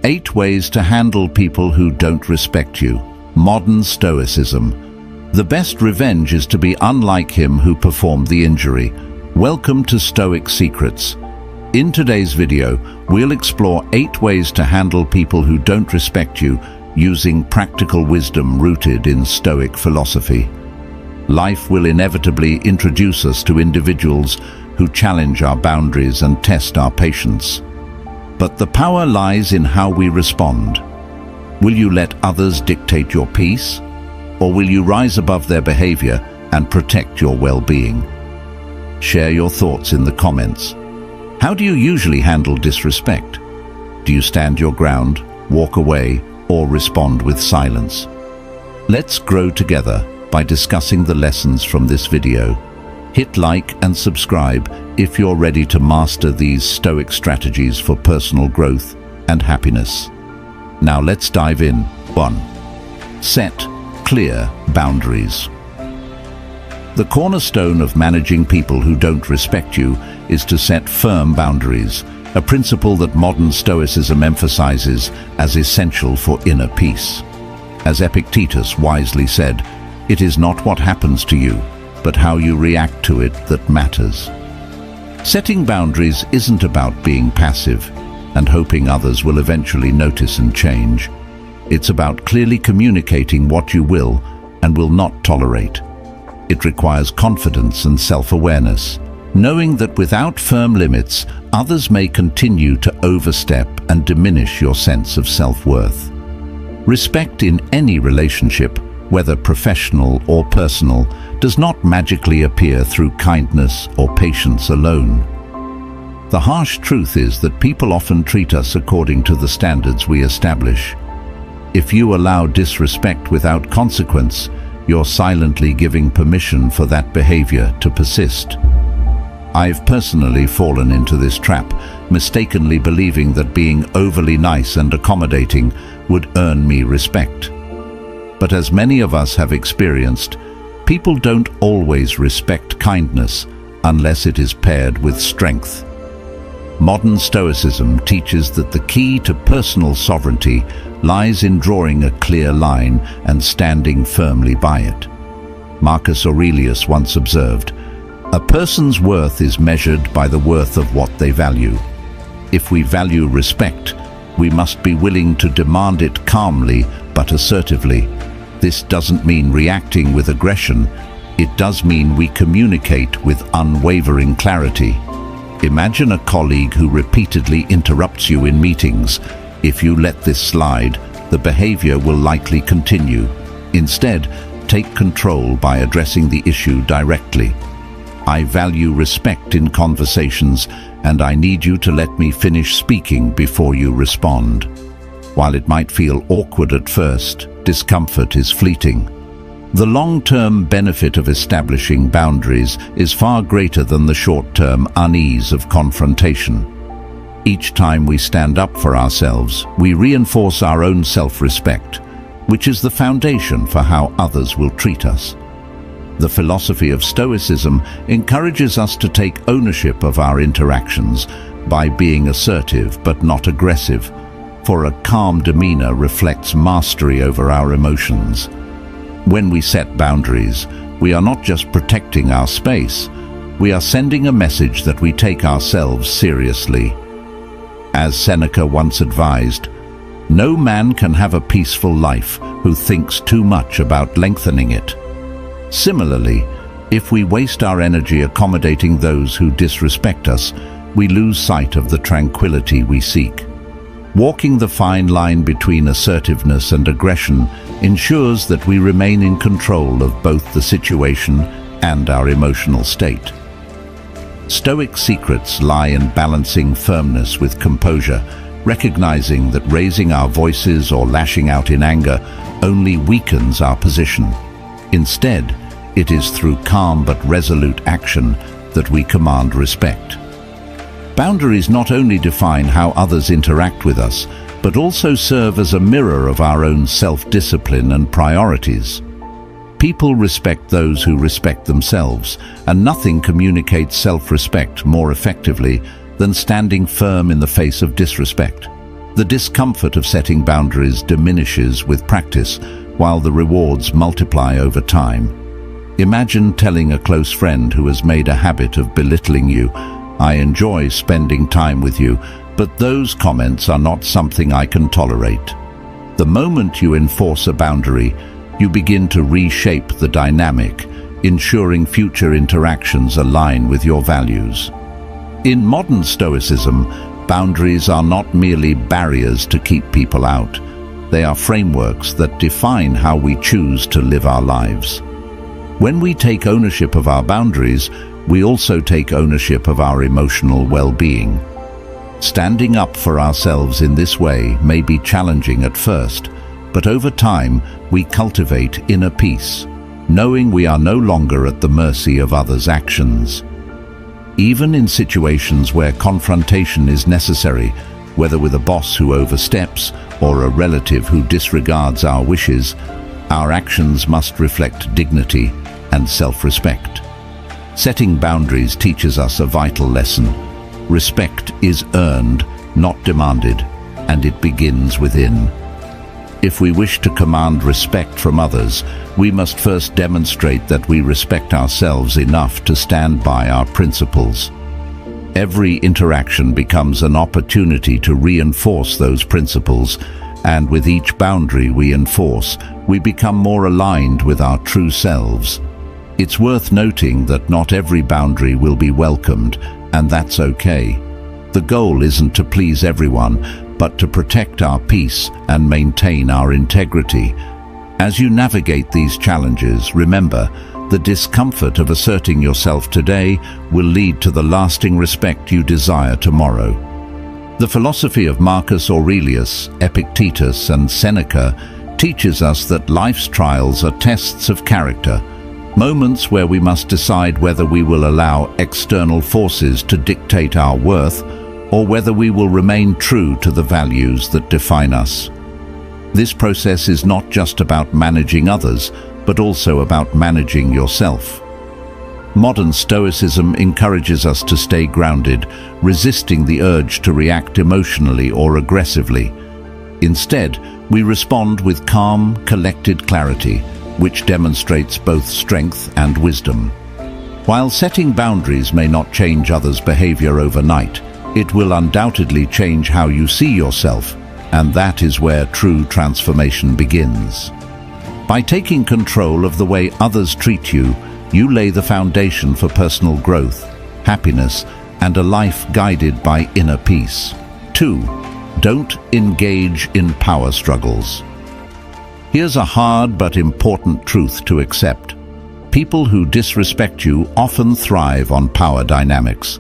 8 ways to handle people who don't respect you. Modern Stoicism. The best revenge is to be unlike him who performed the injury. Welcome to Stoic Secrets. In today's video, we'll explore 8 ways to handle people who don't respect you using practical wisdom rooted in Stoic philosophy. Life will inevitably introduce us to individuals who challenge our boundaries and test our patience. But the power lies in how we respond. Will you let others dictate your peace? Or will you rise above their behavior and protect your well-being? Share your thoughts in the comments. How do you usually handle disrespect? Do you stand your ground, walk away, or respond with silence? Let's grow together by discussing the lessons from this video. Hit like and subscribe if you're ready to master these Stoic strategies for personal growth and happiness. Now let's dive in. 1. Set clear boundaries. The cornerstone of managing people who don't respect you is to set firm boundaries, a principle that modern Stoicism emphasizes as essential for inner peace. As Epictetus wisely said, "It is not what happens to you, but how you react to it that matters." Setting boundaries isn't about being passive and hoping others will eventually notice and change. It's about clearly communicating what you will and will not tolerate. It requires confidence and self-awareness, knowing that without firm limits, others may continue to overstep and diminish your sense of self-worth. Respect in any relationship, whether professional or personal, does not magically appear through kindness or patience alone. The harsh truth is that people often treat us according to the standards we establish. If you allow disrespect without consequence, you're silently giving permission for that behavior to persist. I've personally fallen into this trap, mistakenly believing that being overly nice and accommodating would earn me respect. But as many of us have experienced, people don't always respect kindness unless it is paired with strength. Modern Stoicism teaches that the key to personal sovereignty lies in drawing a clear line and standing firmly by it. Marcus Aurelius once observed, "A person's worth is measured by the worth of what they value." If we value respect, we must be willing to demand it calmly but assertively. This doesn't mean reacting with aggression. It does mean we communicate with unwavering clarity. Imagine a colleague who repeatedly interrupts you in meetings. If you let this slide, the behavior will likely continue. Instead, take control by addressing the issue directly. "I value respect in conversations, and I need you to let me finish speaking before you respond." While it might feel awkward at first, discomfort is fleeting. The long-term benefit of establishing boundaries is far greater than the short-term unease of confrontation. Each time we stand up for ourselves, we reinforce our own self-respect, which is the foundation for how others will treat us. The philosophy of Stoicism encourages us to take ownership of our interactions by being assertive but not aggressive, for a calm demeanor reflects mastery over our emotions. When we set boundaries, we are not just protecting our space, we are sending a message that we take ourselves seriously. As Seneca once advised, "No man can have a peaceful life who thinks too much about lengthening it." Similarly, if we waste our energy accommodating those who disrespect us, we lose sight of the tranquility we seek. Walking the fine line between assertiveness and aggression ensures that we remain in control of both the situation and our emotional state. Stoic secrets lie in balancing firmness with composure, recognizing that raising our voices or lashing out in anger only weakens our position. Instead, it is through calm but resolute action that we command respect. Boundaries not only define how others interact with us, but also serve as a mirror of our own self-discipline and priorities. People respect those who respect themselves, and nothing communicates self-respect more effectively than standing firm in the face of disrespect. The discomfort of setting boundaries diminishes with practice, while the rewards multiply over time. Imagine telling a close friend who has made a habit of belittling you, "I enjoy spending time with you, but those comments are not something I can tolerate." The moment you enforce a boundary, you begin to reshape the dynamic, ensuring future interactions align with your values. In modern Stoicism, boundaries are not merely barriers to keep people out. They are frameworks that define how we choose to live our lives. When we take ownership of our boundaries, we also take ownership of our emotional well-being. Standing up for ourselves in this way may be challenging at first, but over time we cultivate inner peace, knowing we are no longer at the mercy of others' actions. Even in situations where confrontation is necessary, whether with a boss who oversteps or a relative who disregards our wishes, our actions must reflect dignity and self-respect. Setting boundaries teaches us a vital lesson. Respect is earned, not demanded, and it begins within. If we wish to command respect from others, we must first demonstrate that we respect ourselves enough to stand by our principles. Every interaction becomes an opportunity to reinforce those principles, and with each boundary we enforce, we become more aligned with our true selves. It's worth noting that not every boundary will be welcomed, and that's okay. The goal isn't to please everyone, but to protect our peace and maintain our integrity. As you navigate these challenges, remember, the discomfort of asserting yourself today will lead to the lasting respect you desire tomorrow. The philosophy of Marcus Aurelius, Epictetus, and Seneca teaches us that life's trials are tests of character, moments where we must decide whether we will allow external forces to dictate our worth or whether we will remain true to the values that define us. This process is not just about managing others, but also about managing yourself. Modern Stoicism encourages us to stay grounded, resisting the urge to react emotionally or aggressively. Instead, we respond with calm, collected clarity, which demonstrates both strength and wisdom. While setting boundaries may not change others' behavior overnight, it will undoubtedly change how you see yourself, and that is where true transformation begins. By taking control of the way others treat you, you lay the foundation for personal growth, happiness, and a life guided by inner peace. 2. Don't engage in power struggles. Here's a hard but important truth to accept. People who disrespect you often thrive on power dynamics.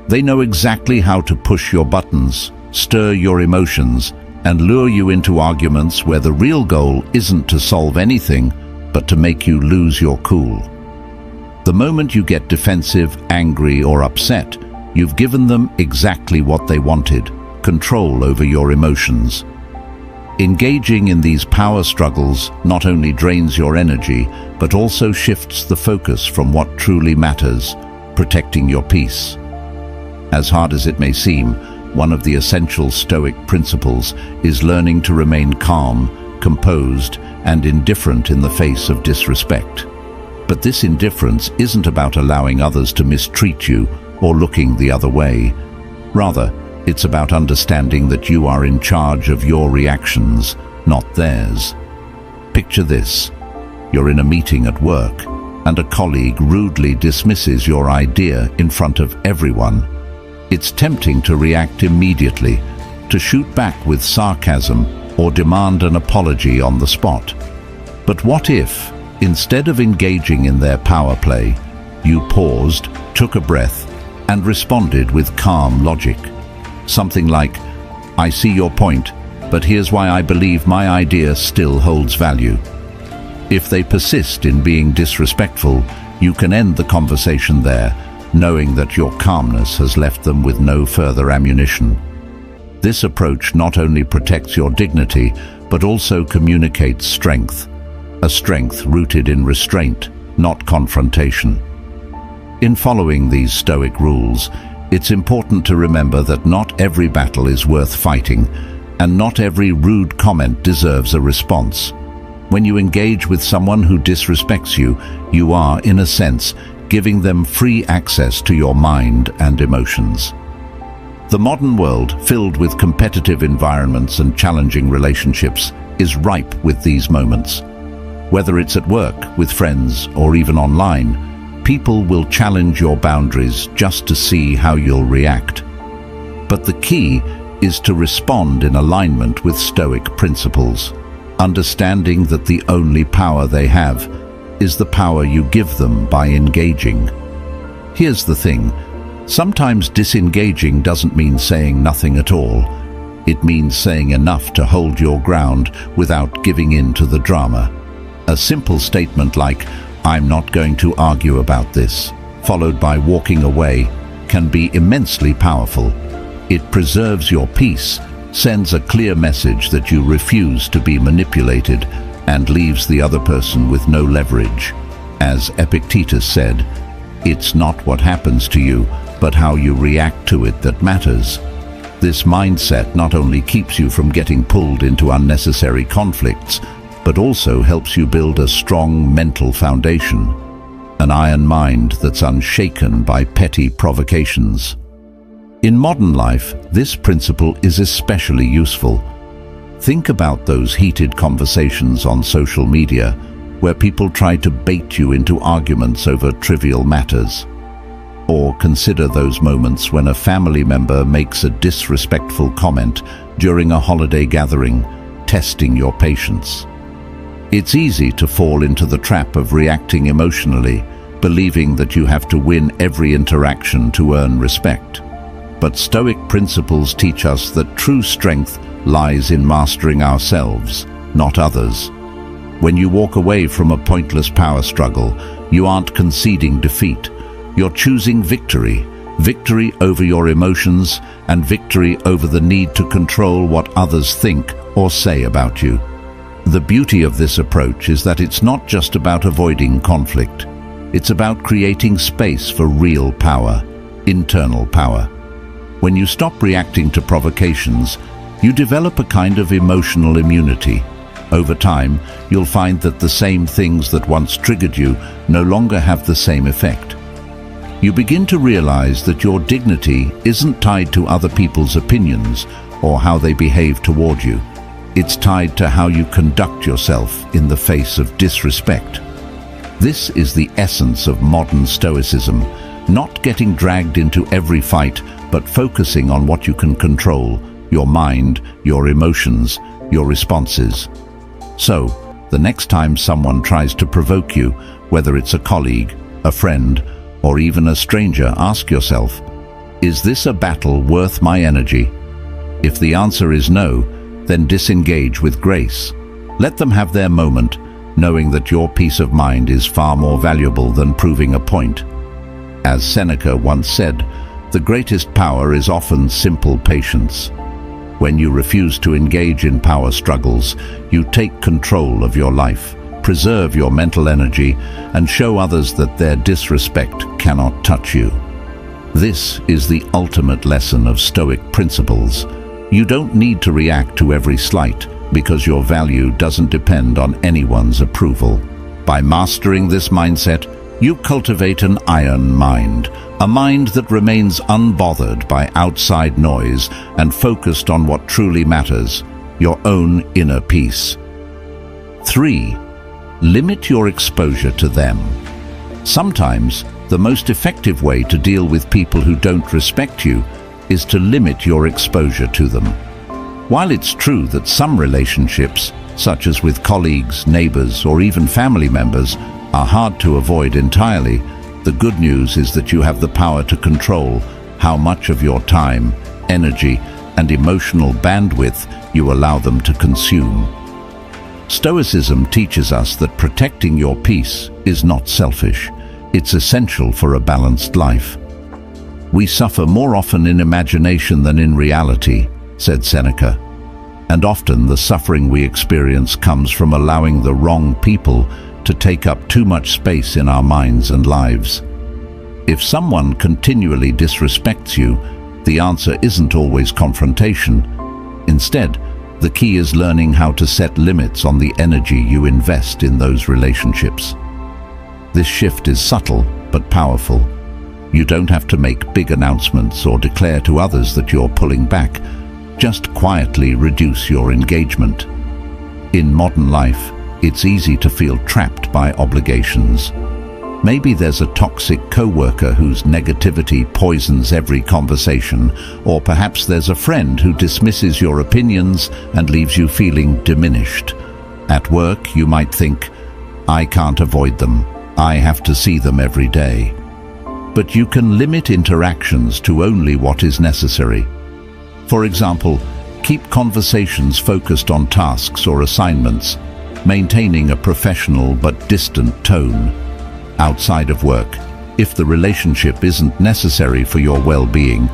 They know exactly how to push your buttons, stir your emotions, and lure you into arguments where the real goal isn't to solve anything, but to make you lose your cool. The moment you get defensive, angry, or upset, you've given them exactly what they wanted: control over your emotions. Engaging in these power struggles not only drains your energy, but also shifts the focus from what truly matters: protecting your peace. As hard as it may seem, one of the essential Stoic principles is learning to remain calm, composed, and indifferent in the face of disrespect. But this indifference isn't about allowing others to mistreat you or looking the other way. Rather, it's about understanding that you are in charge of your reactions, not theirs. Picture this. You're in a meeting at work, and a colleague rudely dismisses your idea in front of everyone. It's tempting to react immediately, to shoot back with sarcasm or demand an apology on the spot. But what if, instead of engaging in their power play, you paused, took a breath, and responded with calm logic? Something like, "I see your point, but here's why I believe my idea still holds value." If they persist in being disrespectful, you can end the conversation there, knowing that your calmness has left them with no further ammunition. This approach not only protects your dignity, but also communicates strength, a strength rooted in restraint, not confrontation. In following these Stoic rules, it's important to remember that not every battle is worth fighting. and not every rude comment deserves a response. When you engage with someone who disrespects you, you are, in a sense, giving them free access to your mind and emotions. The modern world, filled with competitive environments and challenging relationships, is ripe with these moments. Whether it's at work, with friends, or even online, people will challenge your boundaries just to see how you'll react. But the key is to respond in alignment with Stoic principles, understanding that the only power they have is the power you give them by engaging. Here's the thing. Sometimes disengaging doesn't mean saying nothing at all. It means saying enough to hold your ground without giving in to the drama. A simple statement like, "I'm not going to argue about this," followed by walking away, can be immensely powerful. It preserves your peace, sends a clear message that you refuse to be manipulated, and leaves the other person with no leverage. As Epictetus said, "It's not what happens to you, but how you react to it that matters." This mindset not only keeps you from getting pulled into unnecessary conflicts, but also helps you build a strong mental foundation, an iron mind that's unshaken by petty provocations. In modern life, this principle is especially useful. Think about those heated conversations on social media where people try to bait you into arguments over trivial matters. Or consider those moments when a family member makes a disrespectful comment during a holiday gathering, testing your patience. It's easy to fall into the trap of reacting emotionally, believing that you have to win every interaction to earn respect. But Stoic principles teach us that true strength lies in mastering ourselves, not others. When you walk away from a pointless power struggle, you aren't conceding defeat. You're choosing victory, victory over your emotions and victory over the need to control what others think or say about you. The beauty of this approach is that it's not just about avoiding conflict. It's about creating space for real power, internal power. When you stop reacting to provocations, you develop a kind of emotional immunity. Over time, you'll find that the same things that once triggered you no longer have the same effect. You begin to realize that your dignity isn't tied to other people's opinions or how they behave toward you. It's tied to how you conduct yourself in the face of disrespect. This is the essence of modern Stoicism, not getting dragged into every fight, but focusing on what you can control, your mind, your emotions, your responses. So, the next time someone tries to provoke you, whether it's a colleague, a friend, or even a stranger, ask yourself, is this a battle worth my energy? If the answer is no, then disengage with grace. Let them have their moment, knowing that your peace of mind is far more valuable than proving a point. As Seneca once said, the greatest power is often simple patience. When you refuse to engage in power struggles, you take control of your life, preserve your mental energy, and show others that their disrespect cannot touch you. This is the ultimate lesson of Stoic principles. You don't need to react to every slight, because your value doesn't depend on anyone's approval. By mastering this mindset, you cultivate an iron mind, a mind that remains unbothered by outside noise and focused on what truly matters, your own inner peace. 3. Limit your exposure to them. Sometimes, the most effective way to deal with people who don't respect you is to limit your exposure to them. While it's true that some relationships, such as with colleagues, neighbors, or even family members, are hard to avoid entirely, the good news is that you have the power to control how much of your time, energy, and emotional bandwidth you allow them to consume. Stoicism teaches us that protecting your peace is not selfish. It's essential for a balanced life. We suffer more often in imagination than in reality, said Seneca, and often the suffering we experience comes from allowing the wrong people to take up too much space in our minds and lives. If someone continually disrespects you, the answer isn't always confrontation. Instead, The key is learning how to set limits on the energy you invest in those relationships. This shift is subtle but powerful. You don't have to make big announcements or declare to others that you're pulling back. Just quietly reduce your engagement. In modern life, it's easy to feel trapped by obligations. Maybe there's a toxic coworker whose negativity poisons every conversation, or perhaps there's a friend who dismisses your opinions and leaves you feeling diminished. At work, you might think, I can't avoid them. I have to see them every day. But you can limit interactions to only what is necessary. For example, keep conversations focused on tasks or assignments, maintaining a professional but distant tone. Outside of work, if the relationship isn't necessary for your well-being,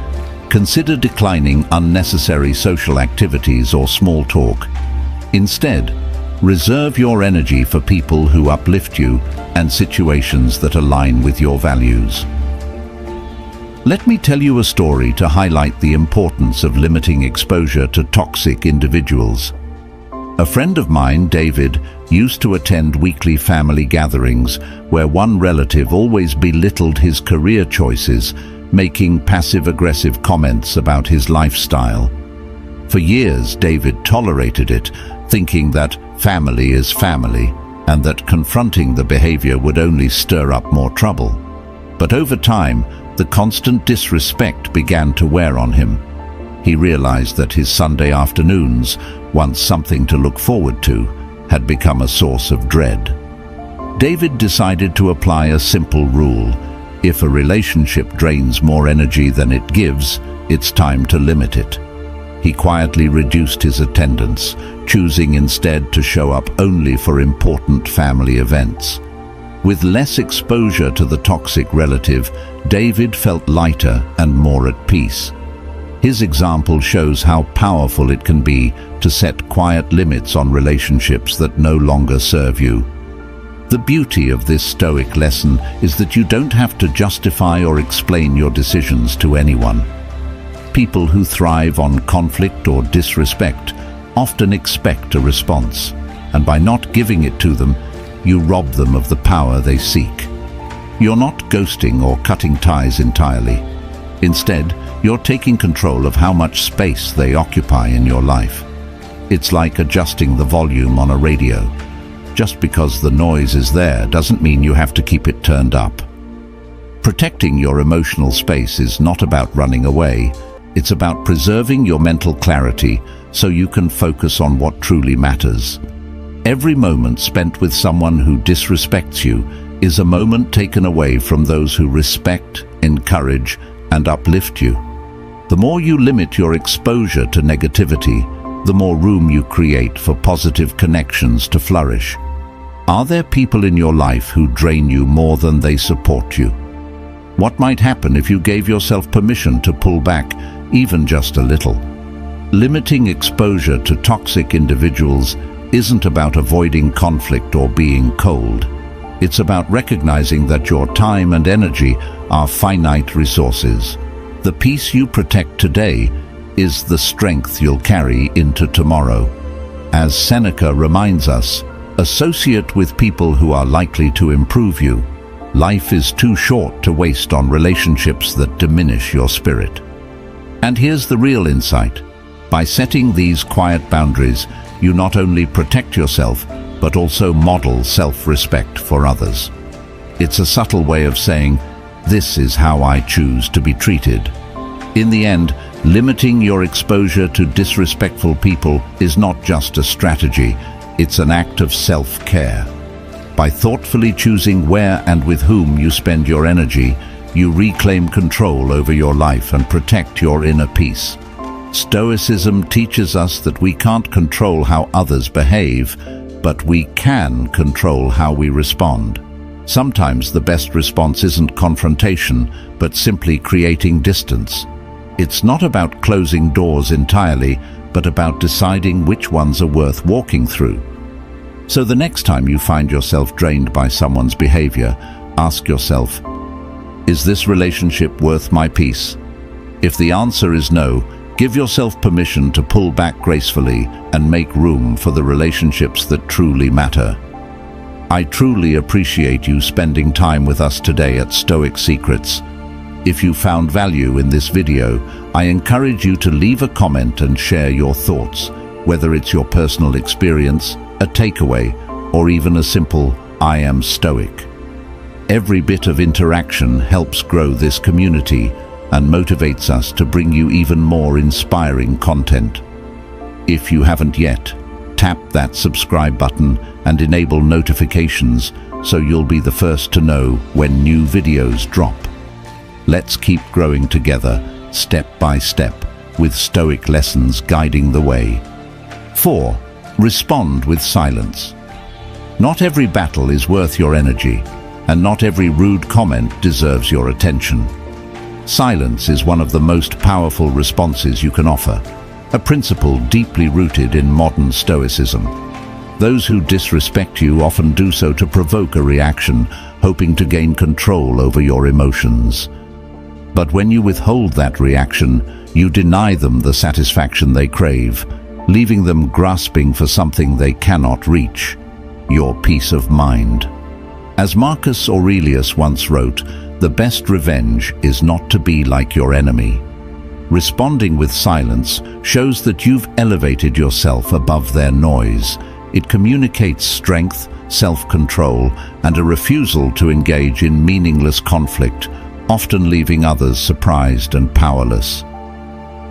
consider declining unnecessary social activities or small talk. Instead, reserve your energy for people who uplift you and situations that align with your values. Let me tell you a story to highlight the importance of limiting exposure to toxic individuals. A friend of mine, David, used to attend weekly family gatherings where one relative always belittled his career choices, making passive-aggressive comments about his lifestyle. For years, David tolerated it, thinking that family is family and that confronting the behavior would only stir up more trouble. But over time, the constant disrespect began to wear on him. He realized that his Sunday afternoons, once something to look forward to, had become a source of dread. David decided to apply a simple rule. If a relationship drains more energy than it gives, it's time to limit it. He quietly reduced his attendance, choosing instead to show up only for important family events. With less exposure to the toxic relative, David felt lighter and more at peace. His example shows how powerful it can be to set quiet limits on relationships that no longer serve you. The beauty of this Stoic lesson is that you don't have to justify or explain your decisions to anyone. People who thrive on conflict or disrespect often expect a response, and by not giving it to them, you rob them of the power they seek. You're not ghosting or cutting ties entirely. Instead, you're taking control of how much space they occupy in your life. It's like adjusting the volume on a radio. Just because the noise is there doesn't mean you have to keep it turned up. Protecting your emotional space is not about running away. It's about preserving your mental clarity so you can focus on what truly matters. Every moment spent with someone who disrespects you is a moment taken away from those who respect, encourage, and uplift you. The more you limit your exposure to negativity, the more room you create for positive connections to flourish. Are there people in your life who drain you more than they support you? What might happen if you gave yourself permission to pull back, even just a little? Limiting exposure to toxic individuals isn't about avoiding conflict or being cold. It's about recognizing that your time and energy are finite resources. The peace you protect today is the strength you'll carry into tomorrow. As Seneca reminds us, associate with people who are likely to improve you. Life is too short to waste on relationships that diminish your spirit. And here's the real insight. By setting these quiet boundaries, you not only protect yourself, but also model self-respect for others. It's a subtle way of saying, this is how I choose to be treated. In the end, limiting your exposure to disrespectful people is not just a strategy, it's an act of self-care. By thoughtfully choosing where and with whom you spend your energy, you reclaim control over your life and protect your inner peace. Stoicism teaches us that we can't control how others behave, but we can control how we respond. Sometimes the best response isn't confrontation, but simply creating distance. It's not about closing doors entirely, but about deciding which ones are worth walking through. So the next time you find yourself drained by someone's behavior, ask yourself, is this relationship worth my peace? If the answer is no, Give yourself permission to pull back gracefully and make room for the relationships that truly matter. I truly appreciate you spending time with us today at Stoic Secrets. If you found value in this video, I encourage you to leave a comment and share your thoughts, whether it's your personal experience, a takeaway, or even a simple "I am Stoic." Every bit of interaction helps grow this community and motivates us to bring you even more inspiring content. If you haven't yet, tap that subscribe button and enable notifications so you'll be the first to know when new videos drop. Let's keep growing together, step by step, with Stoic lessons guiding the way. 4. Respond with silence. Not every battle is worth your energy, and not every rude comment deserves your attention. Silence is one of the most powerful responses you can offer, a principle deeply rooted in modern Stoicism. Those who disrespect you often do so to provoke a reaction, hoping to gain control over your emotions. But when you withhold that reaction, you deny them the satisfaction they crave, leaving them grasping for something they cannot reach: your peace of mind. As Marcus Aurelius once wrote, "The best revenge is not to be like your enemy." Responding with silence shows that you've elevated yourself above their noise. It communicates strength, self-control, and a refusal to engage in meaningless conflict, often leaving others surprised and powerless.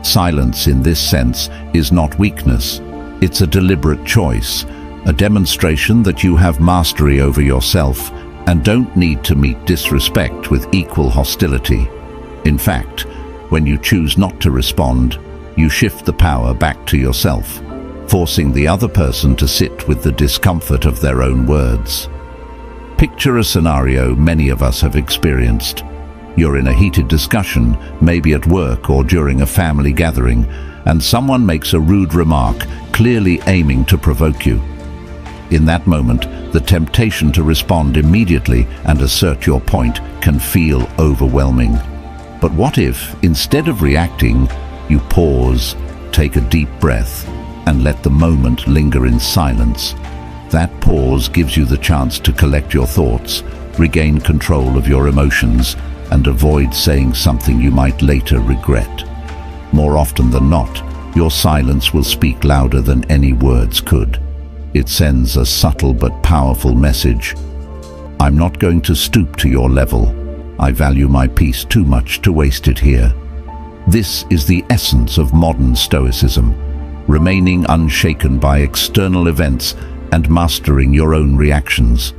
Silence in this sense is not weakness. It's a deliberate choice, a demonstration that you have mastery over yourself and don't need to meet disrespect with equal hostility. In fact, when you choose not to respond, you shift the power back to yourself, forcing the other person to sit with the discomfort of their own words. Picture a scenario many of us have experienced. You're in a heated discussion, maybe at work or during a family gathering, and someone makes a rude remark, clearly aiming to provoke you. In that moment, the temptation to respond immediately and assert your point can feel overwhelming. But what if, instead of reacting, you pause, take a deep breath, and let the moment linger in silence? That pause gives you the chance to collect your thoughts, regain control of your emotions, and avoid saying something you might later regret. More often than not, your silence will speak louder than any words could. It sends a subtle but powerful message. I'm not going to stoop to your level. I value my peace too much to waste it here. This is the essence of modern Stoicism, remaining unshaken by external events and mastering your own reactions.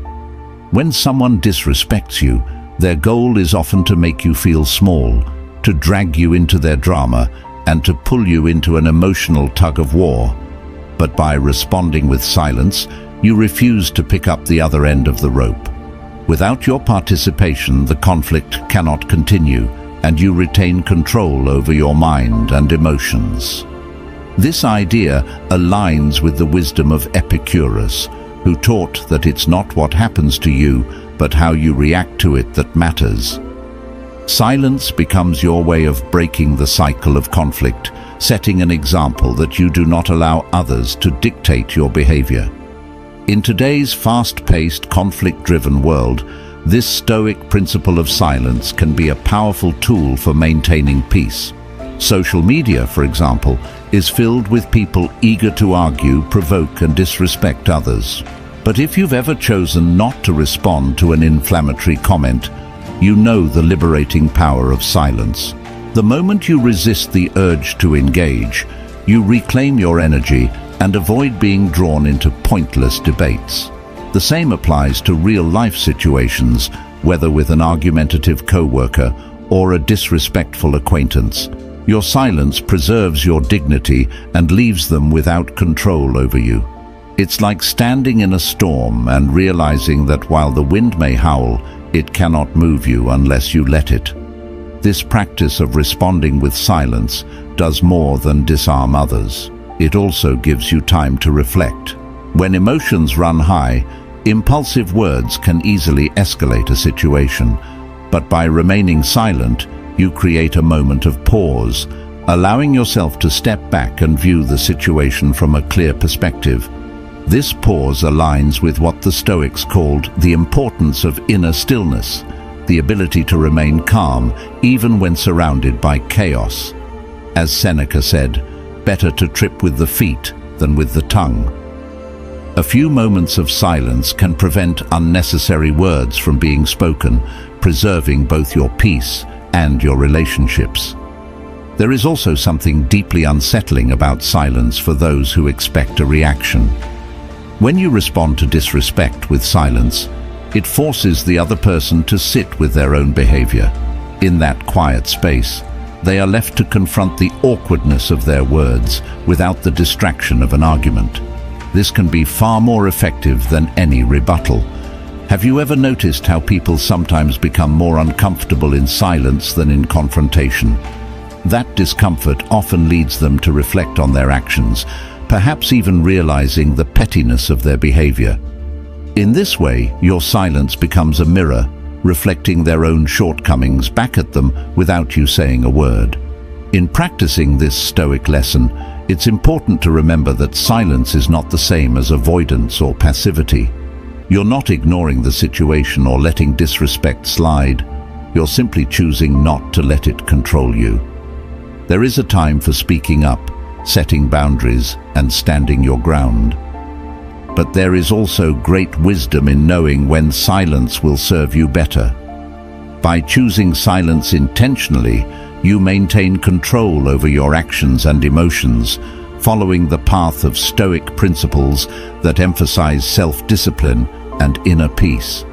When someone disrespects you, their goal is often to make you feel small, to drag you into their drama, and to pull you into an emotional tug-of-war. But by responding with silence, you refuse to pick up the other end of the rope. Without your participation, the conflict cannot continue, and you retain control over your mind and emotions. This idea aligns with the wisdom of Epicurus, who taught that it's not what happens to you, but how you react to it that matters. Silence becomes your way of breaking the cycle of conflict, setting an example that you do not allow others to dictate your behavior. In today's fast-paced, conflict-driven world, this Stoic principle of silence can be a powerful tool for maintaining peace. Social media, for example, is filled with people eager to argue, provoke, and disrespect others. But if you've ever chosen not to respond to an inflammatory comment, you know the liberating power of silence. The moment you resist the urge to engage, you reclaim your energy and avoid being drawn into pointless debates. The same applies to real-life situations, whether with an argumentative coworker or a disrespectful acquaintance. Your silence preserves your dignity and leaves them without control over you. It's like standing in a storm and realizing that while the wind may howl, it cannot move you unless you let it. This practice of responding with silence does more than disarm others. It also gives you time to reflect. When emotions run high, impulsive words can easily escalate a situation, but by remaining silent, you create a moment of pause, allowing yourself to step back and view the situation from a clear perspective. This pause aligns with what the Stoics called the importance of inner stillness, the ability to remain calm even when surrounded by chaos. As Seneca said, "Better to trip with the feet than with the tongue." A few moments of silence can prevent unnecessary words from being spoken, preserving both your peace and your relationships. There is also something deeply unsettling about silence for those who expect a reaction. When you respond to disrespect with silence, it forces the other person to sit with their own behavior. In that quiet space, they are left to confront the awkwardness of their words without the distraction of an argument. This can be far more effective than any rebuttal. Have you ever noticed how people sometimes become more uncomfortable in silence than in confrontation? That discomfort often leads them to reflect on their actions, perhaps even realizing the pettiness of their behavior. In this way, your silence becomes a mirror, reflecting their own shortcomings back at them without you saying a word. In practicing this Stoic lesson, it's important to remember that silence is not the same as avoidance or passivity. You're not ignoring the situation or letting disrespect slide. You're simply choosing not to let it control you. There is a time for speaking up, setting boundaries, and standing your ground. But there is also great wisdom in knowing when silence will serve you better. By choosing silence intentionally, you maintain control over your actions and emotions, following the path of Stoic principles that emphasize self-discipline and inner peace.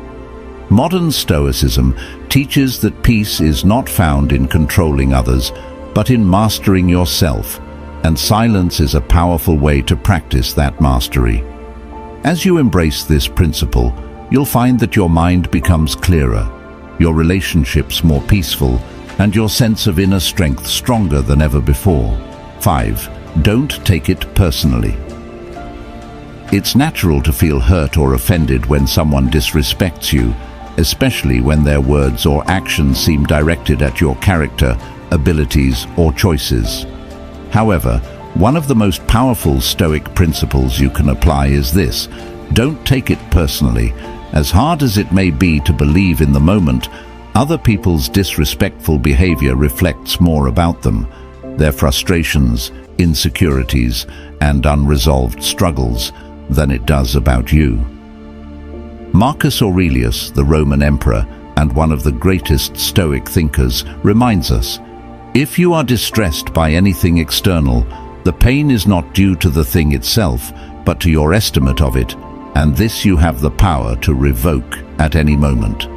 Modern Stoicism teaches that peace is not found in controlling others, but in mastering yourself, and silence is a powerful way to practice that mastery. As you embrace this principle, you'll find that your mind becomes clearer, your relationships more peaceful, and your sense of inner strength stronger than ever before. 5. Don't take it personally. It's natural to feel hurt or offended when someone disrespects you, especially when their words or actions seem directed at your character, abilities, or choices. However, one of the most powerful Stoic principles you can apply is this: don't take it personally. As hard as it may be to believe in the moment, other people's disrespectful behavior reflects more about them, their frustrations, insecurities, and unresolved struggles, than it does about you. Marcus Aurelius, the Roman emperor and one of the greatest Stoic thinkers, reminds us, if you are distressed by anything external, the pain is not due to the thing itself, but to your estimate of it, and this you have the power to revoke at any moment.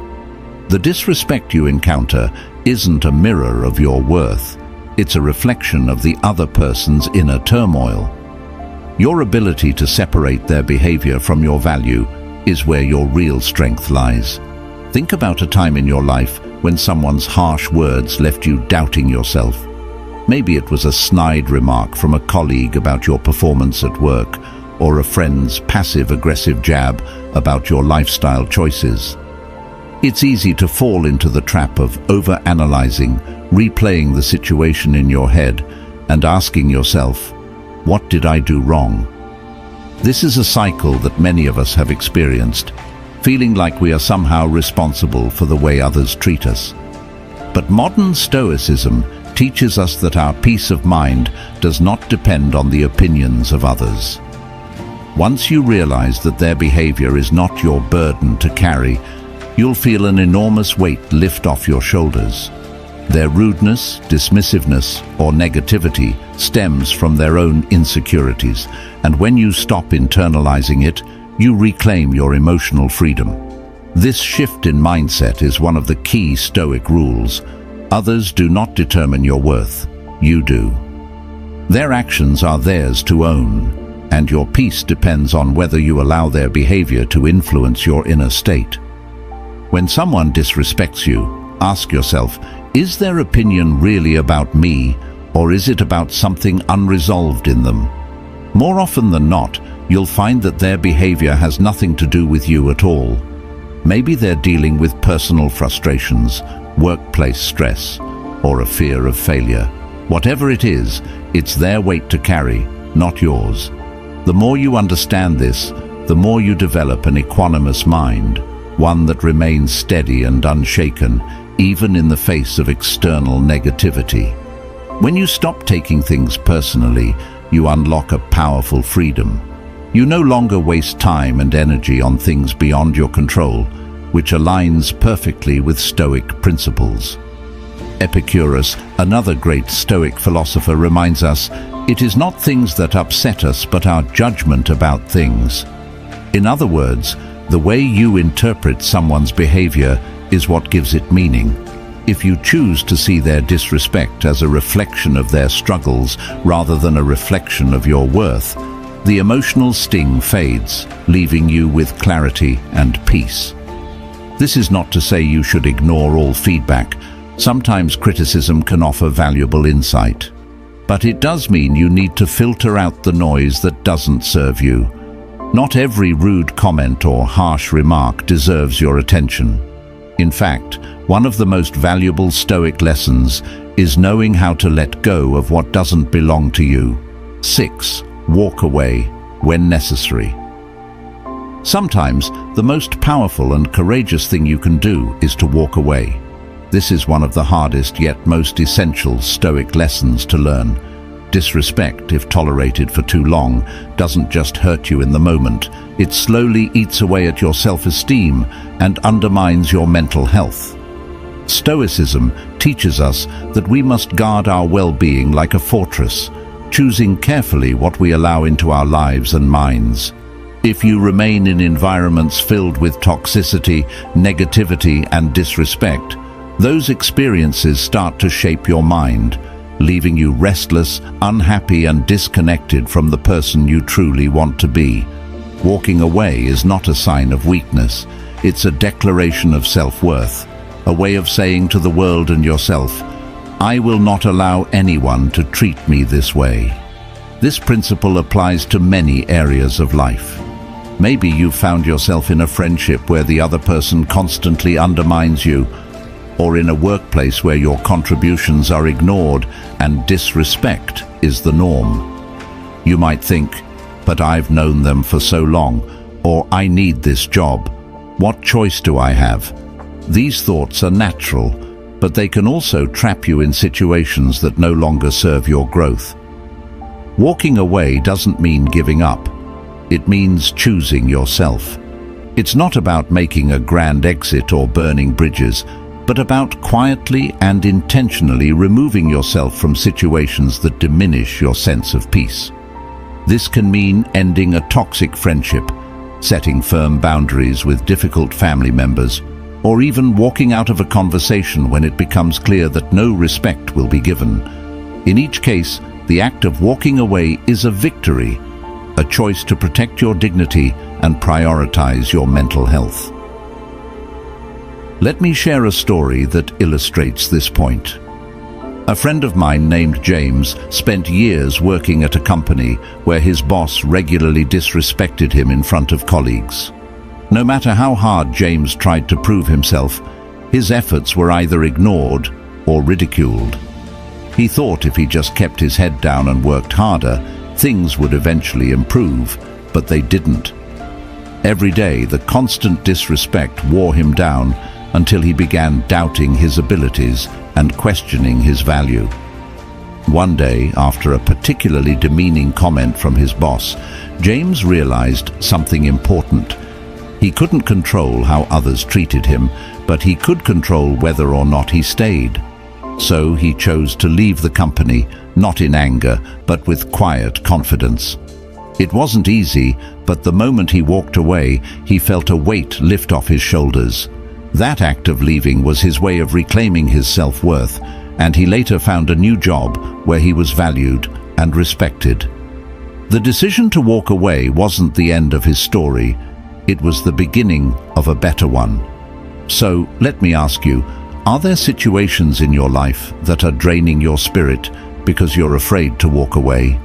The disrespect you encounter isn't a mirror of your worth. It's a reflection of the other person's inner turmoil. Your ability to separate their behavior from your value is where your real strength lies. Think about a time in your life when someone's harsh words left you doubting yourself. Maybe it was a snide remark from a colleague about your performance at work, or a friend's passive-aggressive jab about your lifestyle choices. It's easy to fall into the trap of overanalyzing, replaying the situation in your head, and asking yourself, what did I do wrong? This is a cycle that many of us have experienced, feeling like we are somehow responsible for the way others treat us. But modern Stoicism teaches us that our peace of mind does not depend on the opinions of others. Once you realize that their behavior is not your burden to carry, you'll feel an enormous weight lift off your shoulders. Their rudeness, dismissiveness, or negativity stems from their own insecurities, and when you stop internalizing it, you reclaim your emotional freedom. This shift in mindset is one of the key Stoic rules. Others do not determine your worth. You do. Their actions are theirs to own, and your peace depends on whether you allow their behavior to influence your inner state. When someone disrespects you, ask yourself, is their opinion really about me, or is it about something unresolved in them? More often than not, you'll find that their behavior has nothing to do with you at all. Maybe they're dealing with personal frustrations, workplace stress, or a fear of failure. Whatever it is, it's their weight to carry, not yours. The more you understand this, the more you develop an equanimous mind, one that remains steady and unshaken, even in the face of external negativity. When you stop taking things personally, you unlock a powerful freedom. You no longer waste time and energy on things beyond your control, which aligns perfectly with Stoic principles. Epicurus, another great Stoic philosopher, reminds us, it is not things that upset us, but our judgment about things. In other words, the way you interpret someone's behavior is what gives it meaning. If you choose to see their disrespect as a reflection of their struggles rather than a reflection of your worth, the emotional sting fades, leaving you with clarity and peace. This is not to say you should ignore all feedback. Sometimes criticism can offer valuable insight. But it does mean you need to filter out the noise that doesn't serve you. Not every rude comment or harsh remark deserves your attention. In fact, one of the most valuable Stoic lessons is knowing how to let go of what doesn't belong to you. 6. Walk away when necessary. Sometimes, the most powerful and courageous thing you can do is to walk away. This is one of the hardest yet most essential Stoic lessons to learn. Disrespect, if tolerated for too long, doesn't just hurt you in the moment. It slowly eats away at your self-esteem and undermines your mental health. Stoicism teaches us that we must guard our well-being like a fortress, choosing carefully what we allow into our lives and minds. If you remain in environments filled with toxicity, negativity, and disrespect, those experiences start to shape your mind, leaving you restless, unhappy, and disconnected from the person you truly want to be. Walking away is not a sign of weakness. It's a declaration of self-worth, a way of saying to the world and yourself, I will not allow anyone to treat me this way. This principle applies to many areas of life. Maybe you've found yourself in a friendship where the other person constantly undermines you, or in a workplace where your contributions are ignored and disrespect is the norm. You might think, but I've known them for so long, or I need this job. What choice do I have? These thoughts are natural, but they can also trap you in situations that no longer serve your growth. Walking away doesn't mean giving up. It means choosing yourself. It's not about making a grand exit or burning bridges, but about quietly and intentionally removing yourself from situations that diminish your sense of peace. This can mean ending a toxic friendship, setting firm boundaries with difficult family members, or even walking out of a conversation when it becomes clear that no respect will be given. In each case, the act of walking away is a victory, a choice to protect your dignity and prioritize your mental health. Let me share a story that illustrates this point. A friend of mine named James spent years working at a company where his boss regularly disrespected him in front of colleagues. No matter how hard James tried to prove himself, his efforts were either ignored or ridiculed. He thought if he just kept his head down and worked harder, things would eventually improve, but they didn't. Every day, the constant disrespect wore him down until he began doubting his abilities and questioning his value. One day, after a particularly demeaning comment from his boss, James realized something important. He couldn't control how others treated him, but he could control whether or not he stayed. So he chose to leave the company, not in anger, but with quiet confidence. It wasn't easy, but the moment he walked away, he felt a weight lift off his shoulders. That act of leaving was his way of reclaiming his self-worth, and he later found a new job where he was valued and respected. The decision to walk away wasn't the end of his story. It was the beginning of a better one. So, let me ask you, are there situations in your life that are draining your spirit because you're afraid to walk away?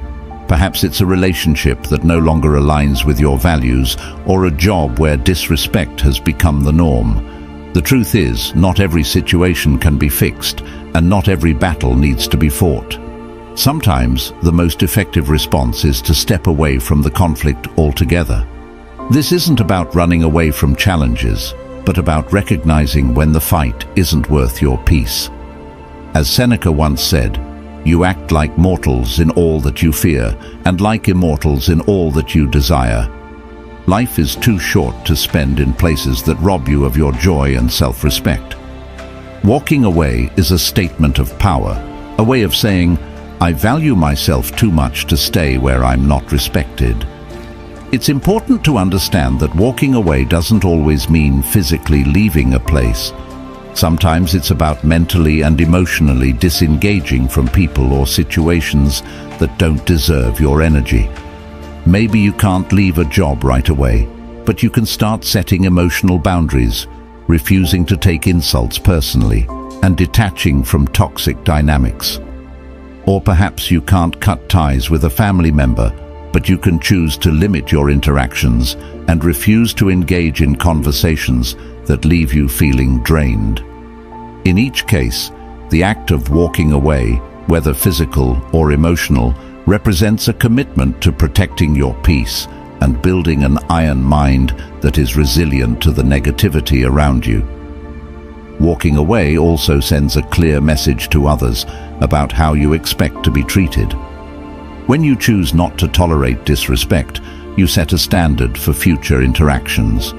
Perhaps it's a relationship that no longer aligns with your values, or a job where disrespect has become the norm. The truth is, not every situation can be fixed, and not every battle needs to be fought. Sometimes the most effective response is to step away from the conflict altogether. This isn't about running away from challenges, but about recognizing when the fight isn't worth your peace. As Seneca once said, "You act like mortals in all that you fear, and like immortals in all that you desire." Life is too short to spend in places that rob you of your joy and self-respect. Walking away is a statement of power, a way of saying, "I value myself too much to stay where I'm not respected." It's important to understand that walking away doesn't always mean physically leaving a place. Sometimes it's about mentally and emotionally disengaging from people or situations that don't deserve your energy. Maybe you can't leave a job right away, but you can start setting emotional boundaries, refusing to take insults personally, and detaching from toxic dynamics. Or perhaps you can't cut ties with a family member, but you can choose to limit your interactions and refuse to engage in conversations that leave you feeling drained. In each case, the act of walking away, whether physical or emotional, represents a commitment to protecting your peace and building an iron mind that is resilient to the negativity around you. Walking away also sends a clear message to others about how you expect to be treated. When you choose not to tolerate disrespect, you set a standard for future interactions.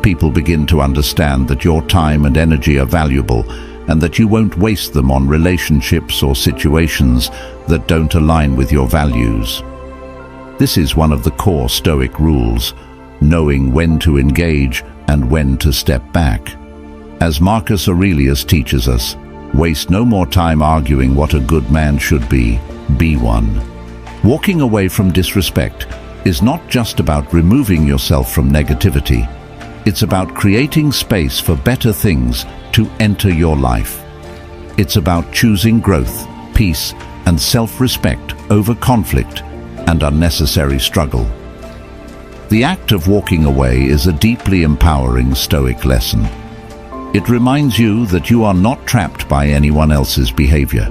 People begin to understand that your time and energy are valuable and that you won't waste them on relationships or situations that don't align with your values. This is one of the core Stoic rules, knowing when to engage and when to step back. As Marcus Aurelius teaches us, waste no more time arguing what a good man should be one. Walking away from disrespect is not just about removing yourself from negativity. It's about creating space for better things to enter your life. It's about choosing growth, peace, and self-respect over conflict and unnecessary struggle. The act of walking away is a deeply empowering Stoic lesson. It reminds you that you are not trapped by anyone else's behavior.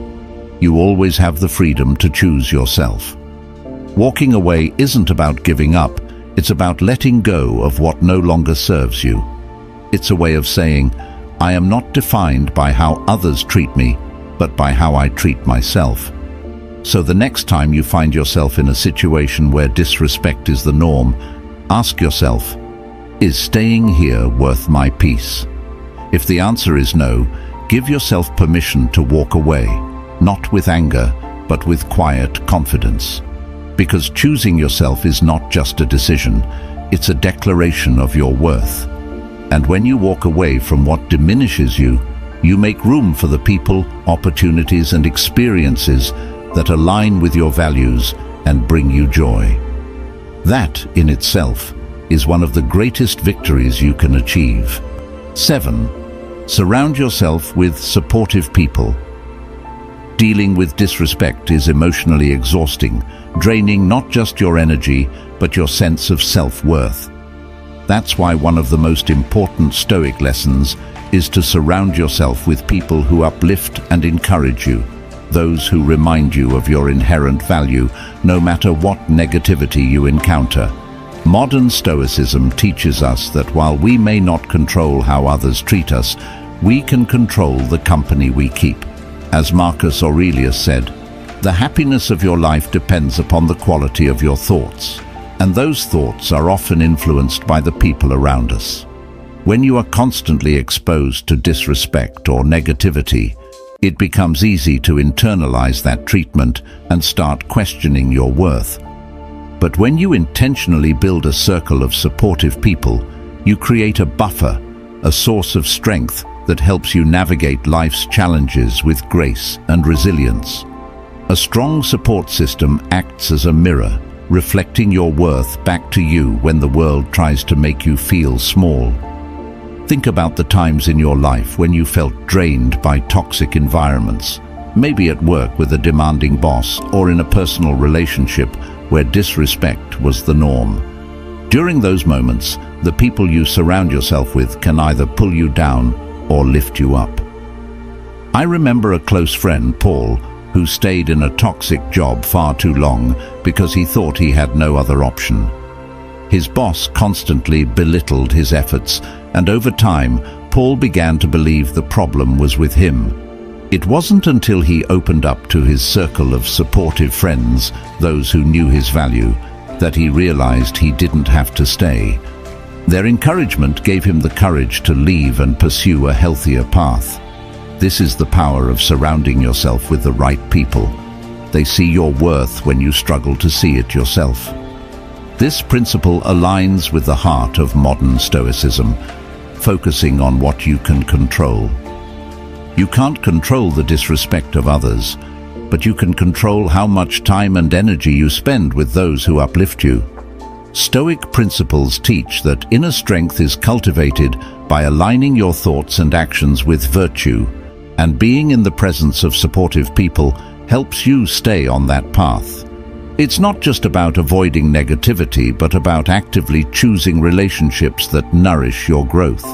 You always have the freedom to choose yourself. Walking away isn't about giving up, it's about letting go of what no longer serves you. It's a way of saying, "I am not defined by how others treat me, but by how I treat myself." So the next time you find yourself in a situation where disrespect is the norm, ask yourself, is staying here worth my peace? If the answer is no, give yourself permission to walk away, not with anger, but with quiet confidence. Because choosing yourself is not just a decision, it's a declaration of your worth. And when you walk away from what diminishes you, you make room for the people, opportunities, and experiences that align with your values and bring you joy. That, in itself, is one of the greatest victories you can achieve. 7. Surround yourself with supportive people. Dealing with disrespect is emotionally exhausting, draining not just your energy, but your sense of self-worth. That's why one of the most important Stoic lessons is to surround yourself with people who uplift and encourage you, those who remind you of your inherent value, no matter what negativity you encounter. Modern Stoicism teaches us that while we may not control how others treat us, we can control the company we keep. As Marcus Aurelius said, "The happiness of your life depends upon the quality of your thoughts, and those thoughts are often influenced by the people around us." When you are constantly exposed to disrespect or negativity, it becomes easy to internalize that treatment and start questioning your worth. But when you intentionally build a circle of supportive people, you create a buffer, a source of strength that helps you navigate life's challenges with grace and resilience. A strong support system acts as a mirror, reflecting your worth back to you when the world tries to make you feel small. Think about the times in your life when you felt drained by toxic environments, maybe at work with a demanding boss or in a personal relationship where disrespect was the norm. During those moments, the people you surround yourself with can either pull you down or lift you up. I remember a close friend, Paul, who stayed in a toxic job far too long because he thought he had no other option. His boss constantly belittled his efforts, and over time, Paul began to believe the problem was with him. It wasn't until he opened up to his circle of supportive friends, those who knew his value, that he realized he didn't have to stay. Their encouragement gave him the courage to leave and pursue a healthier path. This is the power of surrounding yourself with the right people. They see your worth when you struggle to see it yourself. This principle aligns with the heart of modern Stoicism, focusing on what you can control. You can't control the disrespect of others, but you can control how much time and energy you spend with those who uplift you. Stoic principles teach that inner strength is cultivated by aligning your thoughts and actions with virtue, and being in the presence of supportive people helps you stay on that path. It's not just about avoiding negativity, but about actively choosing relationships that nourish your growth.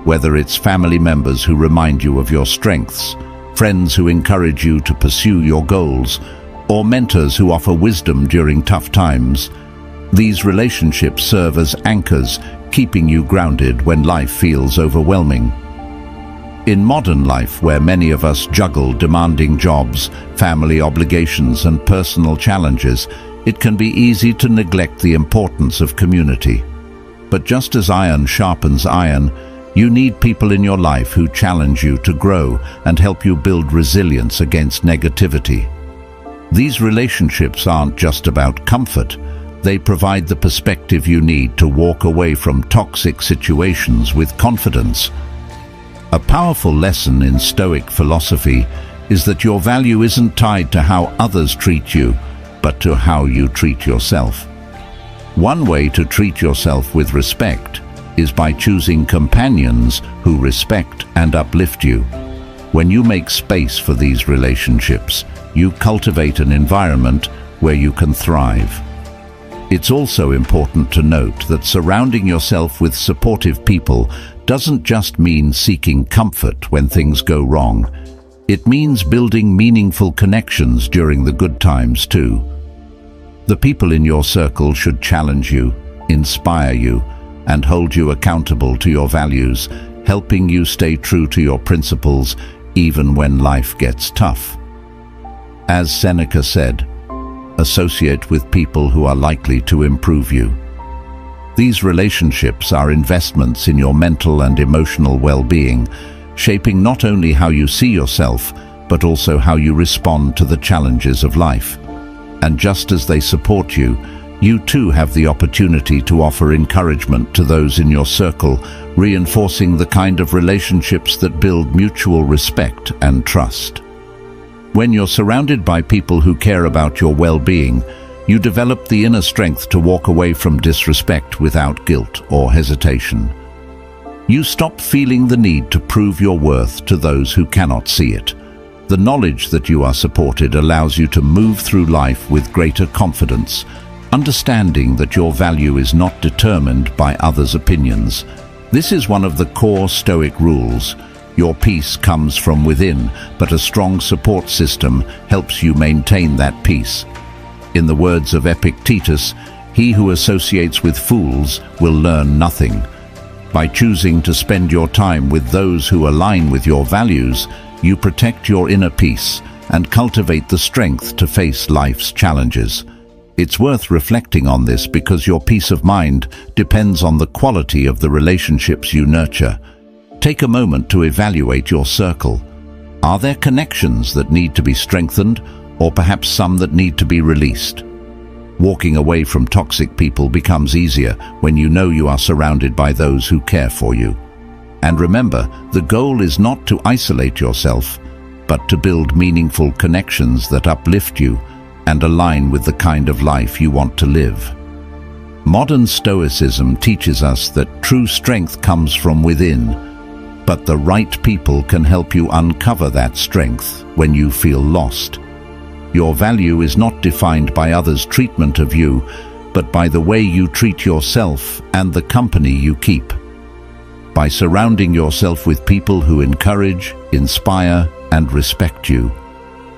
Whether it's family members who remind you of your strengths, friends who encourage you to pursue your goals, or mentors who offer wisdom during tough times, these relationships serve as anchors, keeping you grounded when life feels overwhelming. In modern life, where many of us juggle demanding jobs, family obligations, and personal challenges, it can be easy to neglect the importance of community. But just as iron sharpens iron, you need people in your life who challenge you to grow and help you build resilience against negativity. These relationships aren't just about comfort. They provide the perspective you need to walk away from toxic situations with confidence. A powerful lesson in Stoic philosophy is that your value isn't tied to how others treat you, but to how you treat yourself. One way to treat yourself with respect is by choosing companions who respect and uplift you. When you make space for these relationships, you cultivate an environment where you can thrive. It's also important to note that surrounding yourself with supportive people doesn't just mean seeking comfort when things go wrong. It means building meaningful connections during the good times too. The people in your circle should challenge you, inspire you, and hold you accountable to your values, helping you stay true to your principles even when life gets tough. As Seneca said, associate with people who are likely to improve you. These relationships are investments in your mental and emotional well-being, shaping not only how you see yourself, but also how you respond to the challenges of life. And just as they support you, you too have the opportunity to offer encouragement to those in your circle, reinforcing the kind of relationships that build mutual respect and trust. When you're surrounded by people who care about your well-being, you develop the inner strength to walk away from disrespect without guilt or hesitation. You stop feeling the need to prove your worth to those who cannot see it. The knowledge that you are supported allows you to move through life with greater confidence, understanding that your value is not determined by others' opinions. This is one of the core Stoic rules. Your peace comes from within, but a strong support system helps you maintain that peace. In the words of Epictetus, "He who associates with fools will learn nothing." By choosing to spend your time with those who align with your values, you protect your inner peace and cultivate the strength to face life's challenges. It's worth reflecting on this because your peace of mind depends on the quality of the relationships you nurture. Take a moment to evaluate your circle. Are there connections that need to be strengthened, or perhaps some that need to be released? Walking away from toxic people becomes easier when you know you are surrounded by those who care for you. And remember, the goal is not to isolate yourself, but to build meaningful connections that uplift you and align with the kind of life you want to live. Modern Stoicism teaches us that true strength comes from within, but the right people can help you uncover that strength when you feel lost. Your value is not defined by others' treatment of you, but by the way you treat yourself and the company you keep. By surrounding yourself with people who encourage, inspire, and respect you,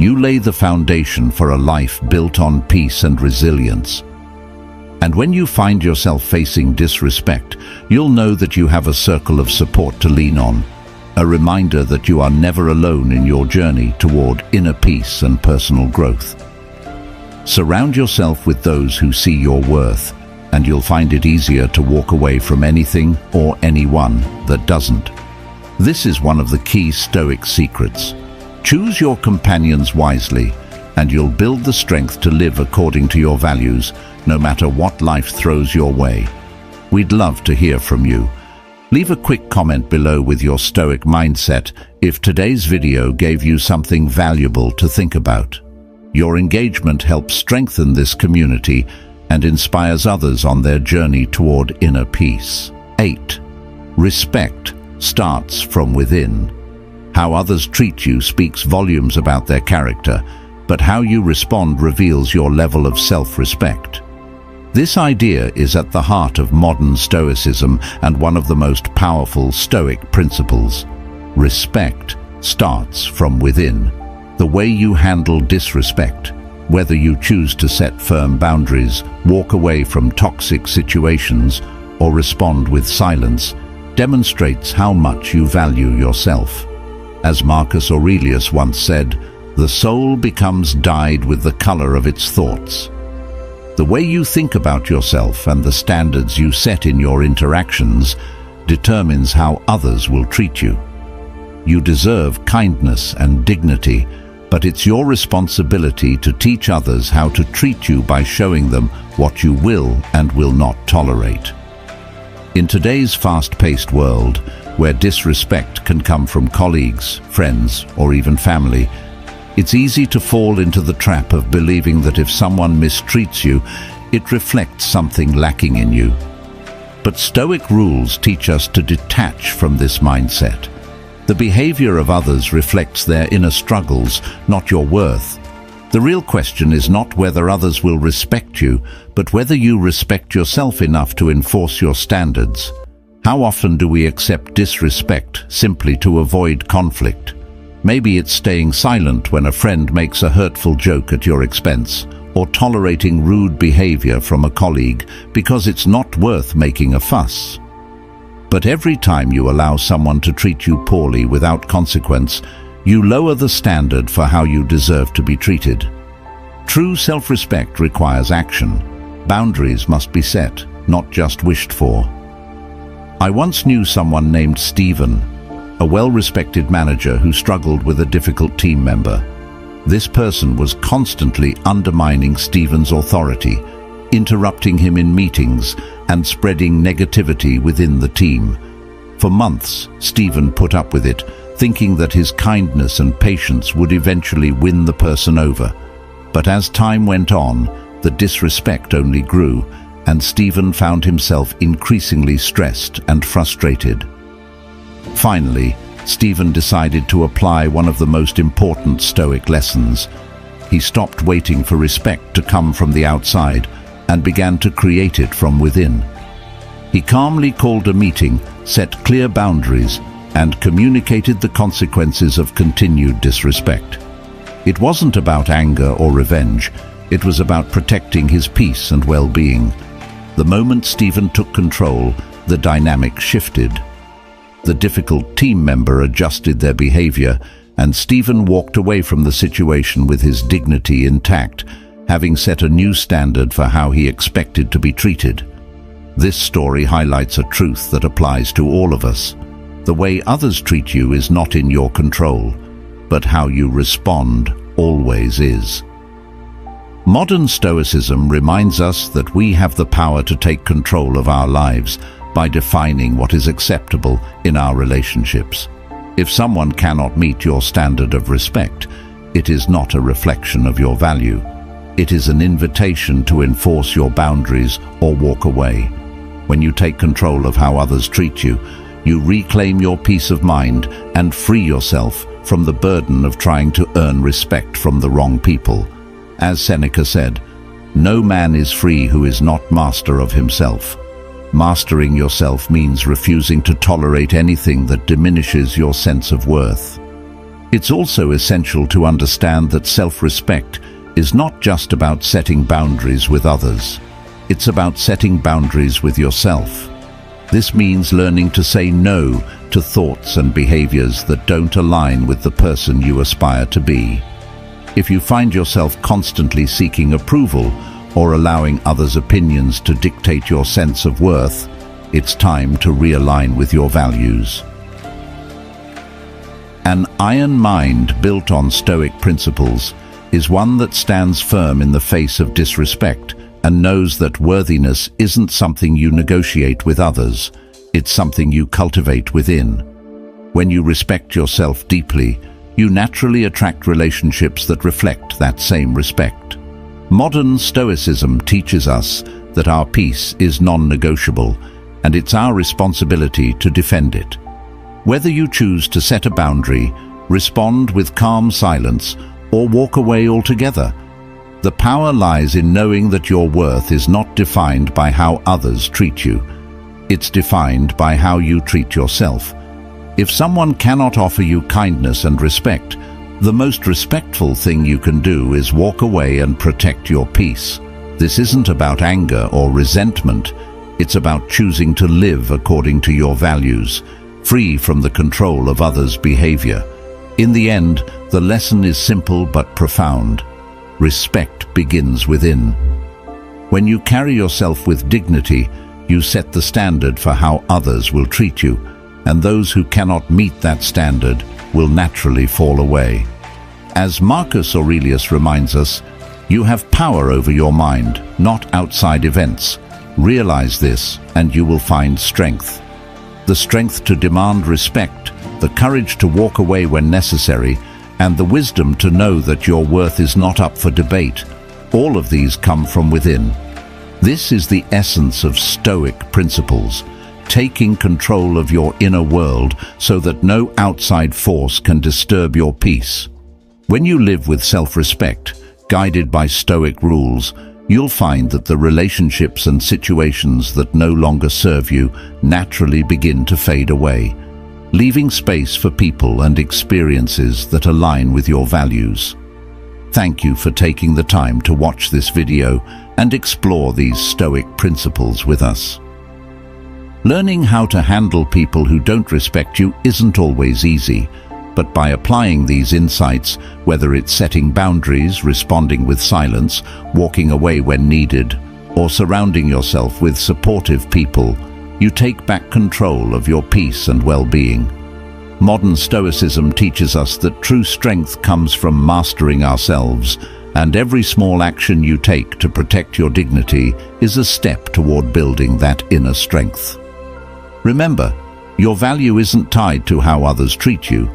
You lay the foundation for a life built on peace and resilience. And when you find yourself facing disrespect, you'll know that you have a circle of support to lean on, a reminder that you are never alone in your journey toward inner peace and personal growth. Surround yourself with those who see your worth, and you'll find it easier to walk away from anything or anyone that doesn't. This is one of the key Stoic secrets. Choose your companions wisely, and you'll build the strength to live according to your values, no matter what life throws your way. We'd love to hear from you. Leave a quick comment below with your Stoic mindset if today's video gave you something valuable to think about. Your engagement helps strengthen this community and inspires others on their journey toward inner peace. 8. Respect starts from within. How others treat you speaks volumes about their character, but how you respond reveals your level of self-respect. This idea is at the heart of modern Stoicism and one of the most powerful Stoic principles. Respect starts from within. The way you handle disrespect, whether you choose to set firm boundaries, walk away from toxic situations, or respond with silence, demonstrates how much you value yourself. As Marcus Aurelius once said, the soul becomes dyed with the color of its thoughts. The way you think about yourself and the standards you set in your interactions determines how others will treat you. You deserve kindness and dignity, but it's your responsibility to teach others how to treat you by showing them what you will and will not tolerate. In today's fast-paced world, where disrespect can come from colleagues, friends, or even family, it's easy to fall into the trap of believing that if someone mistreats you, it reflects something lacking in you. But Stoic rules teach us to detach from this mindset. The behavior of others reflects their inner struggles, not your worth. The real question is not whether others will respect you, but whether you respect yourself enough to enforce your standards. How often do we accept disrespect simply to avoid conflict? Maybe it's staying silent when a friend makes a hurtful joke at your expense, or tolerating rude behavior from a colleague because it's not worth making a fuss. But every time you allow someone to treat you poorly without consequence, you lower the standard for how you deserve to be treated. True self-respect requires action. Boundaries must be set, not just wished for. I once knew someone named Stephen, a well-respected manager who struggled with a difficult team member. This person was constantly undermining Stephen's authority, interrupting him in meetings, and spreading negativity within the team. For months, Stephen put up with it, thinking that his kindness and patience would eventually win the person over. But as time went on, the disrespect only grew, and Stephen found himself increasingly stressed and frustrated. Finally, Stephen decided to apply one of the most important Stoic lessons. He stopped waiting for respect to come from the outside and began to create it from within. He calmly called a meeting, set clear boundaries, and communicated the consequences of continued disrespect. It wasn't about anger or revenge. It was about protecting his peace and well-being. The moment Stephen took control, the dynamic shifted. The difficult team member adjusted their behavior, and Stephen walked away from the situation with his dignity intact, having set a new standard for how he expected to be treated. This story highlights a truth that applies to all of us. The way others treat you is not in your control, but how you respond always is. Modern Stoicism reminds us that we have the power to take control of our lives by defining what is acceptable in our relationships. If someone cannot meet your standard of respect, it is not a reflection of your value. It is an invitation to enforce your boundaries or walk away. When you take control of how others treat you, you reclaim your peace of mind and free yourself from the burden of trying to earn respect from the wrong people. As Seneca said, "No man is free who is not master of himself." Mastering yourself means refusing to tolerate anything that diminishes your sense of worth. It's also essential to understand that self-respect is not just about setting boundaries with others. It's about setting boundaries with yourself. This means learning to say no to thoughts and behaviors that don't align with the person you aspire to be. If you find yourself constantly seeking approval or allowing others' opinions to dictate your sense of worth, it's time to realign with your values. An iron mind built on Stoic principles is one that stands firm in the face of disrespect and knows that worthiness isn't something you negotiate with others, it's something you cultivate within. When you respect yourself deeply, you naturally attract relationships that reflect that same respect. Modern Stoicism teaches us that our peace is non-negotiable, and it's our responsibility to defend it. Whether you choose to set a boundary, respond with calm silence, or walk away altogether, the power lies in knowing that your worth is not defined by how others treat you. It's defined by how you treat yourself. If someone cannot offer you kindness and respect, the most respectful thing you can do is walk away and protect your peace. This isn't about anger or resentment. It's about choosing to live according to your values, free from the control of others' behavior. In the end, the lesson is simple but profound. Respect begins within. When you carry yourself with dignity, you set the standard for how others will treat you, and those who cannot meet that standard will naturally fall away. As Marcus Aurelius reminds us, you have power over your mind, not outside events. Realize this, and you will find strength. The strength to demand respect, the courage to walk away when necessary, and the wisdom to know that your worth is not up for debate. All of these come from within. This is the essence of Stoic principles, taking control of your inner world so that no outside force can disturb your peace. When you live with self-respect, guided by Stoic rules, you'll find that the relationships and situations that no longer serve you naturally begin to fade away, leaving space for people and experiences that align with your values. Thank you for taking the time to watch this video and explore these Stoic principles with us. Learning how to handle people who don't respect you isn't always easy, but by applying these insights, whether it's setting boundaries, responding with silence, walking away when needed, or surrounding yourself with supportive people, you take back control of your peace and well-being. Modern Stoicism teaches us that true strength comes from mastering ourselves, and every small action you take to protect your dignity is a step toward building that inner strength. Remember, your value isn't tied to how others treat you.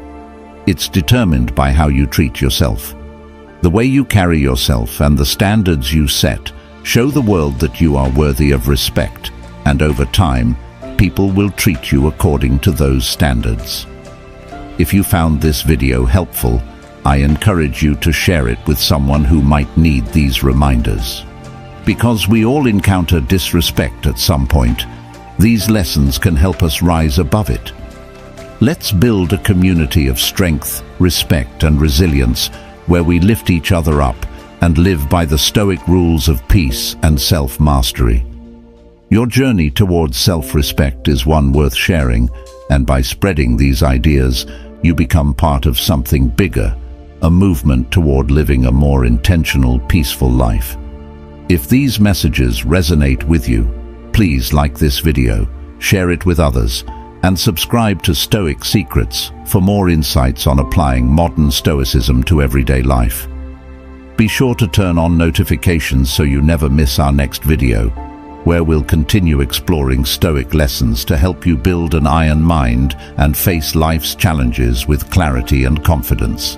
It's determined by how you treat yourself. The way you carry yourself and the standards you set show the world that you are worthy of respect, and over time, people will treat you according to those standards. If you found this video helpful, I encourage you to share it with someone who might need these reminders. Because we all encounter disrespect at some point, these lessons can help us rise above it. Let's build a community of strength, respect, and resilience where we lift each other up and live by the Stoic rules of peace and self-mastery. Your journey towards self-respect is one worth sharing, and by spreading these ideas, you become part of something bigger, a movement toward living a more intentional, peaceful life. If these messages resonate with you, please like this video, share it with others, and subscribe to Stoic Secrets for more insights on applying modern Stoicism to everyday life. Be sure to turn on notifications so you never miss our next video, where we'll continue exploring Stoic lessons to help you build an iron mind and face life's challenges with clarity and confidence.